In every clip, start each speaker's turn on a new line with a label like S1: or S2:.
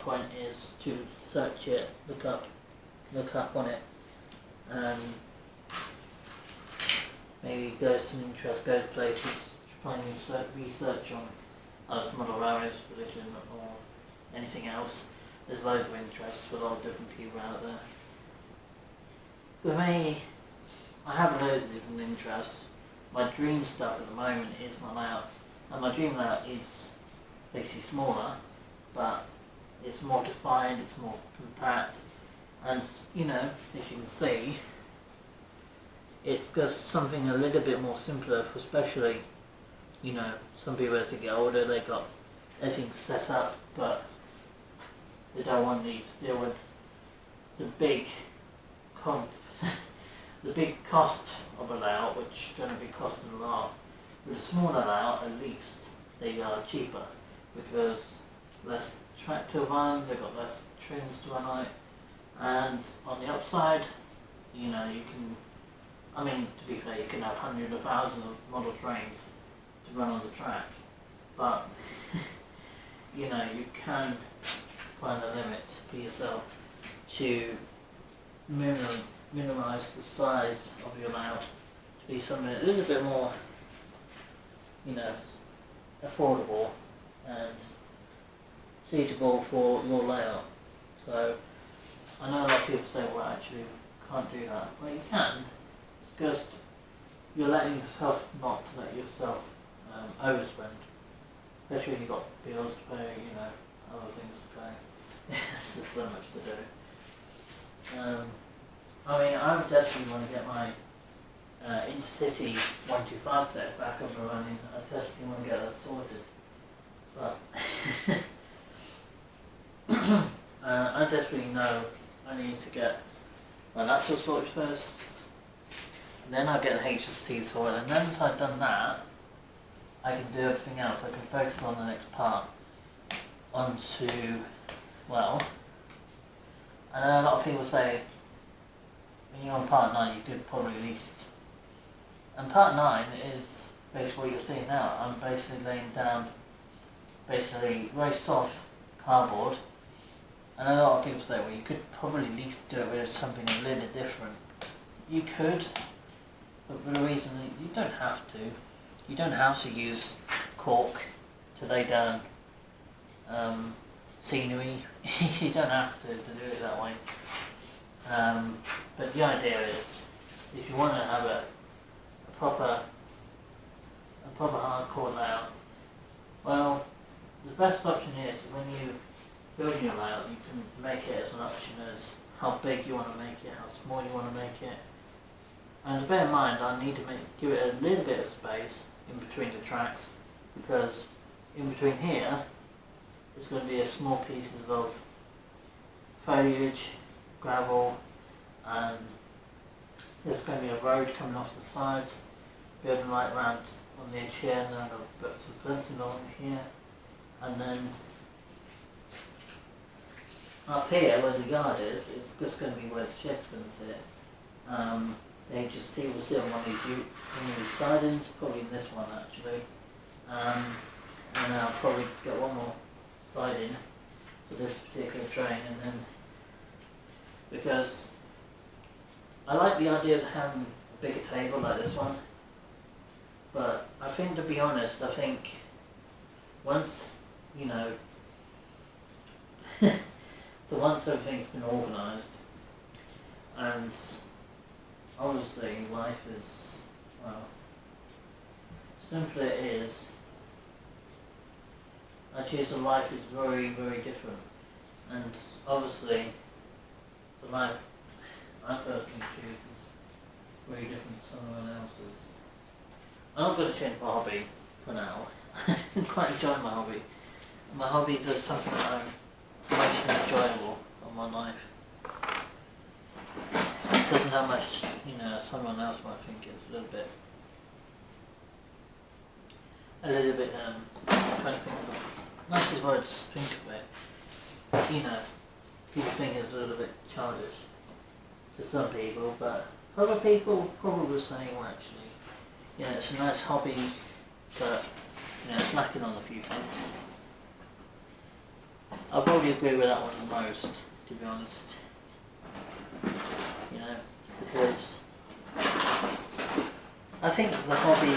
S1: point is to search it, look up on it, and maybe go some interest, go to places, find research on Earth model areas, religion, or anything else. There's loads of interest for a lot of different people out there. For me, I have loads of different interests. My dream stuff at the moment is my layout, and my dream layout is basically smaller, but it's more defined, it's more compact, and you know, as you can see, it's just something a little bit more simpler for especially, you know, some people as they get older, they got everything set up, but they don't want to deal with the big the big cost of a layout, which is going to be costing a lot. With a smaller layout, at least they are cheaper because less track to run, they've got less trims to run on it, and on the upside, you know, you can, I mean, to be fair, you can have hundreds of thousands of model trains to run on the track, but you know, you can find a limit for yourself to minimize the size of your layout to be something a little bit more, you know, affordable and suitable for your layout. So I know a lot of people say, well, actually you can't do that. Well, you can. It's just you're letting yourself not to let yourself overspend, especially when you've got bills to pay, you know, other things to pay. There's so much to do. I mean, I would definitely want to get my Intercity 125 set back up and running. I definitely want to get that sorted. But I desperately know I need to get my laptop sorted first. Then I'll get the HST sorted, and then once I've done that, I can do everything else. I can focus on the next part. Onto, well, I know a lot of people say, when you're on part 9, you could probably least. And part 9 is basically what you're seeing now. I'm basically laying down basically very soft cardboard. And a lot of people say, well, you could probably at least do it with something a little different. You could, but for the reason that you don't have to. You don't have to use cork to lay down scenery. You don't have to do it that way. But the idea is, if you want to have a proper hardcore layout, well, the best option is when you build your layout, you can make it as an option as how big you want to make it, how small you want to make it. And to bear in mind, I need to give it a little bit of space in between the tracks, because in between here, there's going to be a small pieces of foliage, gravel, and there's going to be a road coming off the sides, building right round on the edge here, and then I've got some fencing along here, and then up here where the yard is, it's just going to be where the shed's going to sit. The HST will sit on one of these sidings, probably in this one actually, and then I'll probably just get one more siding for this particular train, and then because I like the idea of having a bigger table like this one, but I think, to be honest, I think once, you know, once everything's been organised, and obviously life is, well, simple it is, actually the life is very, very different, and obviously the life I personally choose is very different to someone else's. I'm not going to change my hobby for now. I quite enjoy my hobby. My hobby does something that I'm most enjoyable in my life. It doesn't have much, you know, someone else might think it's a little bit, I'm trying to think of the nicest word to think of it. You know, people think it's a little bit childish to some people, but other people probably saying, well, actually, you know, it's a nice hobby, but, you know, it's lacking on a few things. I probably agree with that one the most, to be honest. You know, because I think the hobby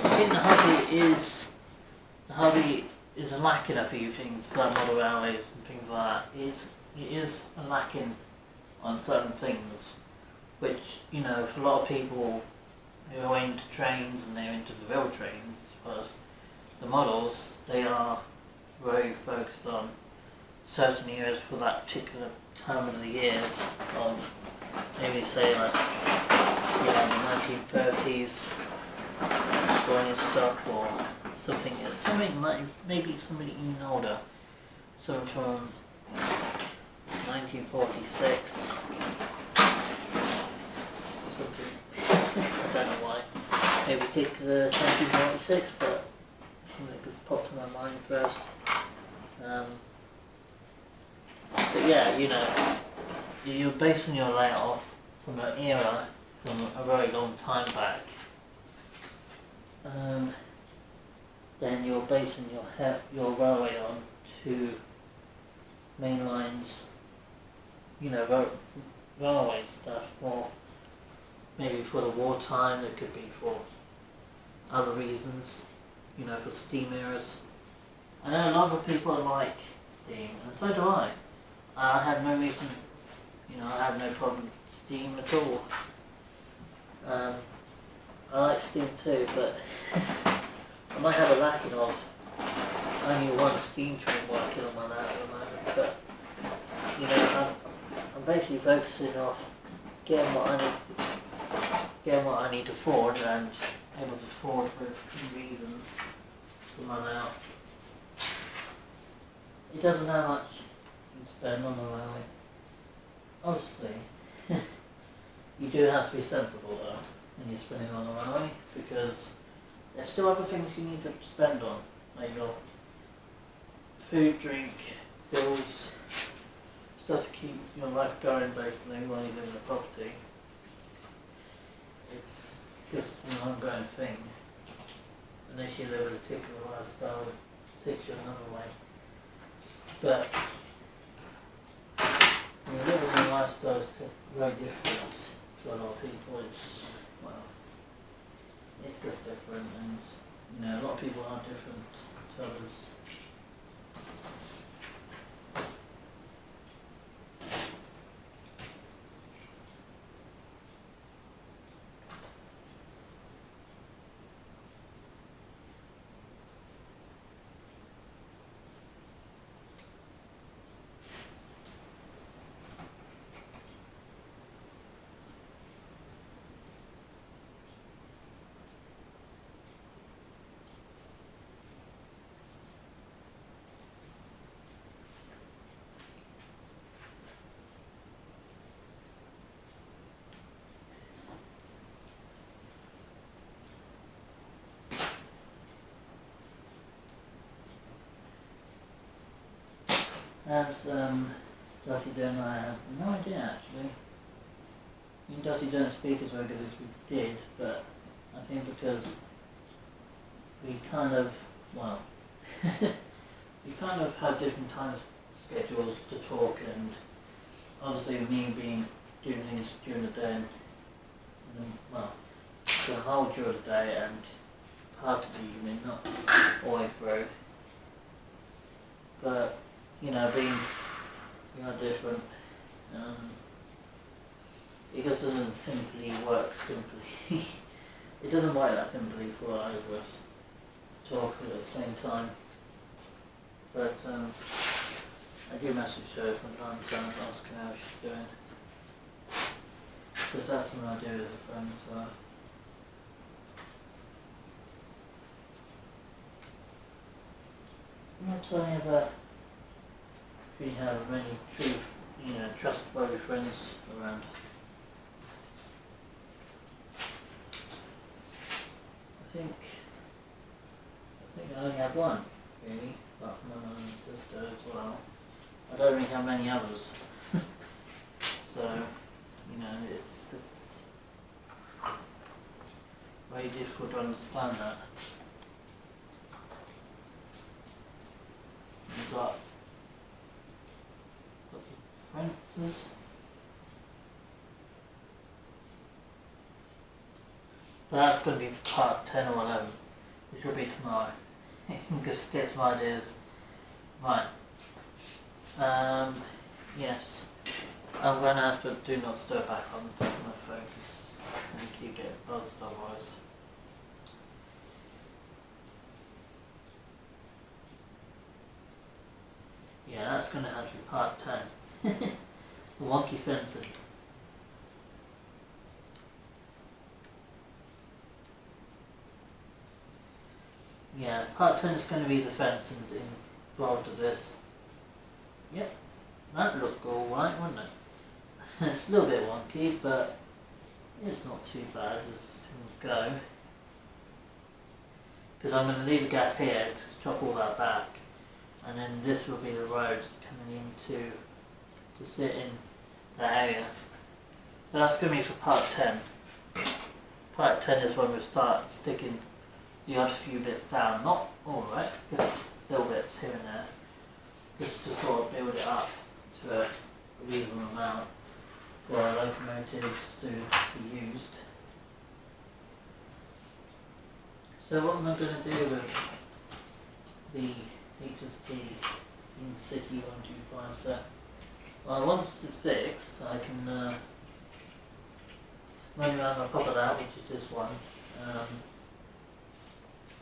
S1: I think the hobby is lacking a few things, like model railways and things like that. It is lacking on certain things, which, you know, for a lot of people who are into trains and they're into the real trains, first, the models, they are very focused on certain areas for that particular time of the years of maybe say like, you know, the 1930s Victorian stuff or something like maybe somebody even older, something from 1946 something. I don't know why. Maybe take the 1946, but something that just popped in my mind first. But yeah, you know, you're basing your layout off from an era from a very long time back. Then you're basing your railway on two main lines, you know, railway stuff, or maybe for the wartime, it could be for other reasons, you know, for steam eras. I know a lot of people like steam, and so do I. I have no reason, you know, I have no problem with steam at all. I like steam too, but I might have a lacking of only one steam train working on my lap at the moment, but, you know, I'm basically focusing off getting what I need to afford and able to afford for a reason to run out. It doesn't have much you spend on the railway. Obviously, you do have to be sensible though when you're spending on the railway, because there's still other things you need to spend on, like your food, drink, bills, stuff to keep your life going basically while you live in a property. It's just an ongoing thing. Unless you live a particular lifestyle, it takes you another way. But when you live in a lifestyle that's very different to a lot of people, it's just different, and you know, a lot of people are different to others. As Dotty Dunn, I have no idea actually. I mean, Dotty don't speak as very good as we did, but I think because we kind of, well, we kind of had different time schedules to talk, and obviously me doing things during the day and well, the whole during the day and part of the evening, not all the way through. But you know, being different, it just doesn't simply work simply. It doesn't work that simply for either of us to talk at the same time. But I do message her from time to time asking how she's doing. Because that's something I do as a friend, so. I'm not telling you about if you have many trustworthy friends around. I think I only have one, really, apart from my mum and sister as well. I don't really have many others. So, you know, it's very difficult to understand that. You've got lots of fences. But that's going to be part 10 or 11, which will be tomorrow. Just get some ideas. Right. Yes. I'm going to have to do not stir back on the top of my phone because I keep getting buzzed otherwise. Yeah, that's going to have to be part 10. The wonky fencing. Yeah, part 10 is going to be the fencing involved with this. Yep, that looked alright, wouldn't it? It's a little bit wonky, but it's not too bad as things go. Because I'm going to leave a gap here to chop all that back, and then this will be the road coming into to sit in that area. But that's going to be for part 10. Part 10 is when we start sticking the odd few bits down, not all right, just little bits here and there, just to sort of build it up to a reasonable amount for our locomotives to be used. So what am I going to do with the HST in City 1257? Well, once it's fixed, I can run around on top of that, which is this one,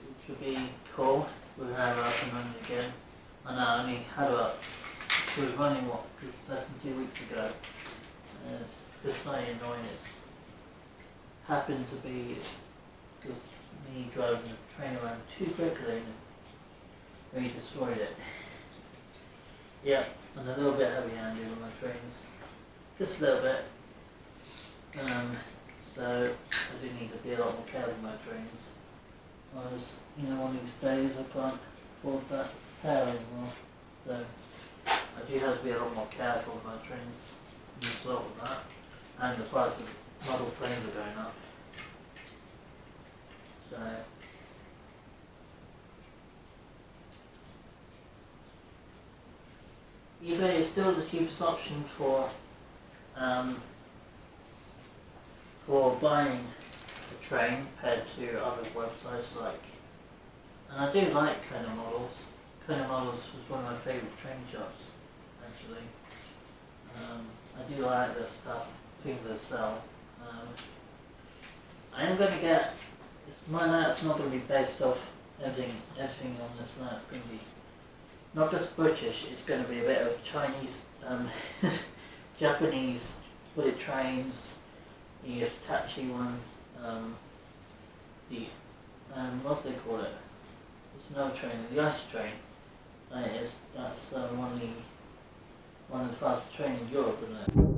S1: which will be cool. We're going to have it up and running again. I know, I only had it up. It was running, just less than 2 weeks ago. It's just slightly annoying. It's happened to be because me driving the train around too quickly and really destroyed it. Yeah, and a little bit heavy-handed on my trains. Just a little bit. So I do need to be a lot more careful with my trains. Whereas, one of these days I can't afford that power anymore. So I do have to be a lot more careful with my trains as a result of that. And the price of model trains are going up. So eBay is still the cheapest option for buying a train compared to other websites like, and I do like Kona Models. Kona Models was one of my favourite train shops actually. I do like their stuff, things they sell. I am going to get, my layouts not going to be based off everything on this layout. It's going to be not just British, it's going to be a bit of Chinese, Japanese bullet trains, the Hitachi one, the, what do they call it? It's another train, the ice train. That's one of the fastest trains in Europe, isn't it?